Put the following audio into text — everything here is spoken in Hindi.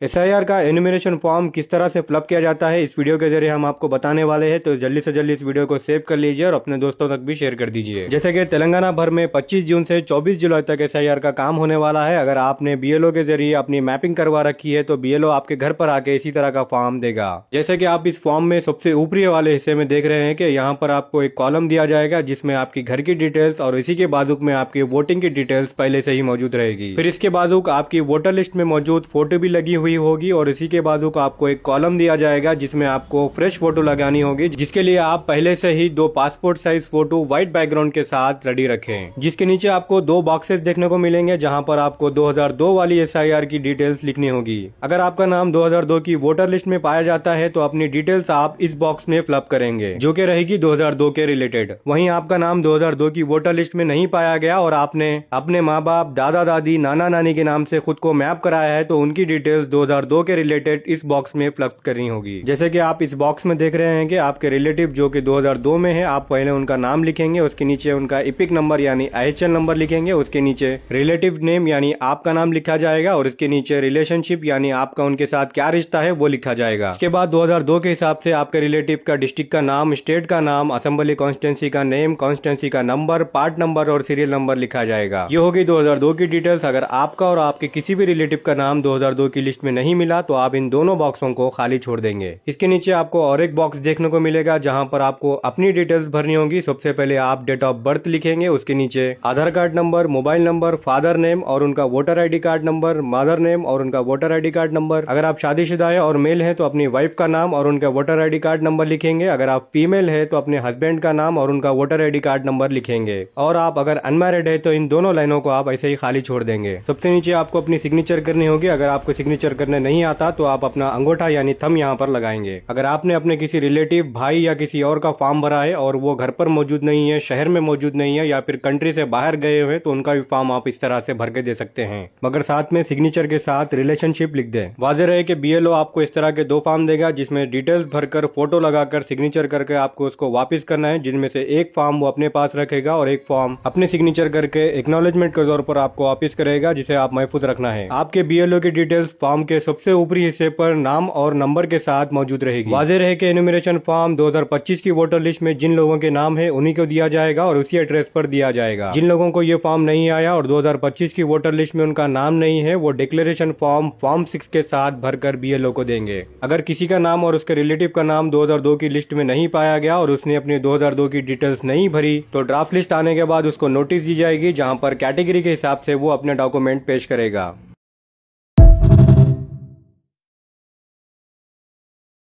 एसआईआर का एनुमरेशन फॉर्म किस तरह से फिलअप किया जाता है इस वीडियो के जरिए हम आपको बताने वाले हैं। तो जल्दी से जल्दी इस वीडियो को सेव कर लीजिए और अपने दोस्तों तक भी शेयर कर दीजिए। जैसे कि तेलंगाना भर में 25 जून से 24 जुलाई तक एसआईआर का काम होने वाला है। अगर आपने बीएलओ के जरिए अपनी मैपिंग करवा रखी है तो बीएलओ आपके घर पर आके इसी तरह का फॉर्म देगा। जैसे कि आप इस फॉर्म में सबसे ऊपरी वाले हिस्से में देख रहे हैं कि यहाँ पर आपको एक कॉलम दिया जाएगा जिसमें आपकी घर की डिटेल्स और इसी के बाजुक में आपकी वोटिंग की डिटेल्स पहले से ही मौजूद रहेगी। फिर इसके बाजुक आपकी वोटर लिस्ट में मौजूद फोटो भी लगी हुई होगी और इसी के बाद आपको एक कॉलम दिया जाएगा जिसमें आपको फ्रेश फोटो लगानी होगी, जिसके लिए आप पहले से ही 2 passport size photo white background के साथ रेडी रखें। जिसके नीचे आपको 2 बॉक्सेस देखने को मिलेंगे जहां पर आपको 2002 वाली एसआईआर की डिटेल्स लिखनी होगी। अगर आपका नाम 2002 की वोटर लिस्ट में पाया जाता है तो अपनी डिटेल्स आप इस बॉक्स में फिलअप करेंगे जो कि रहेगी 2002 के रिलेटेड। वहीं आपका नाम 2002 की वोटर लिस्ट में नहीं पाया गया और आपने अपने माँ बाप, दादा दादी, नाना नानी के नाम से खुद को मैप कराया है तो उनकी डिटेल्स 2002 के रिलेटेड इस बॉक्स में फिलअप करनी होगी। जैसे कि आप इस बॉक्स में देख रहे हैं कि आपके रिलेटिव जो कि 2002 में है, आप पहले उनका नाम लिखेंगे, उसके नीचे उनका इपिक नंबर यानी आईएचएल नंबर लिखेंगे, उसके नीचे रिलेटिव नेम यानी आपका नाम लिखा जाएगा और उसके नीचे रिलेशनशिप यानी आपका उनके साथ क्या रिश्ता है वो लिखा जाएगा। इसके बाद 2002 के हिसाब से आपके रिलेटिव का डिस्ट्रिक्ट का नाम, स्टेट का नाम, असेंबली कॉन्स्टिट्यूंसी का नेम, कॉन्स्टिट्यूंसी का नंबर, पार्ट नंबर और सीरियल नंबर लिखा जाएगा। ये होगी 2002 की डिटेल्स। अगर आपका और आपके किसी भी रिलेटिव का नाम 2002 की लिस्ट में नहीं मिला तो आप इन दोनों बॉक्सों को खाली छोड़ देंगे। इसके नीचे आपको और एक बॉक्स देखने को मिलेगा जहां पर आपको अपनी डिटेल्स भरनी होगी। सबसे पहले आप डेट ऑफ बर्थ लिखेंगे, उसके नीचे Aadhaar card number, mobile number, father name और उनका voter ID card number, mother name और उनका वोटर आईडी कार्ड नंबर। अगर आप शादीशुदा है और मेल है तो अपनी वाइफ का नाम और उनका वोटर आईडी कार्ड नंबर लिखेंगे। अगर आप फीमेल है तो अपने हस्बैंड का नाम और उनका वोटर आईडी कार्ड नंबर लिखेंगे। और आप अगर अनमैरिड है तो इन दोनों लाइनों को आप ऐसे ही खाली छोड़ देंगे। सबसे नीचे आपको अपनी सिग्नेचर करनी होगी। अगर आपको सिग्नेचर करने नहीं आता तो आप अपना अंगूठा यानी थंब यहाँ पर लगाएंगे। अगर आपने अपने किसी रिलेटिव, भाई या किसी और का फॉर्म भरा है और वो घर पर मौजूद नहीं है, शहर में मौजूद नहीं है या फिर कंट्री से बाहर गए हुए तो उनका भी फॉर्म आप इस तरह से भर के दे सकते हैं, मगर साथ में सिग्नेचर के साथ रिलेशनशिप लिख दें। वाज़ेह रहे कि बीएलओ आपको इस तरह के 2 फॉर्म देगा जिसमें डिटेल्स भरकर फोटो लगाकर सिग्नेचर करके आपको उसको वापस करना है, जिनमें से एक फॉर्म वो अपने पास रखेगा और एक फॉर्म अपने सिग्नेचर करके एक्नॉलेजमेंट के तौर पर आपको वापस करेगा, जिसे आप महफूज रखना है। आपके बीएलओ की डिटेल्स फॉर्म के सबसे ऊपरी हिस्से पर नाम और नंबर के साथ मौजूद रहेगी। वाज़ेह रहे कि एनुमरेशन फॉर्म 2025 की वोटर लिस्ट में जिन लोगों के नाम है उन्हीं को दिया जाएगा और उसी एड्रेस पर दिया जाएगा। जिन लोगों को ये फॉर्म नहीं आया और 2025 की वोटर लिस्ट में उनका नाम नहीं है वो डिक्लेरेशन फॉर्म 6 के साथ भरकर बीएलओ को देंगे। अगर किसी का नाम और उसके रिलेटिव का नाम 2002 की लिस्ट में नहीं पाया गया और उसने अपनी 2002 की डिटेल्स नहीं भरी तो ड्राफ्ट लिस्ट आने के बाद उसको नोटिस दी जाएगी जहाँ पर कैटेगरी के हिसाब से वो अपने डॉक्यूमेंट पेश करेगा।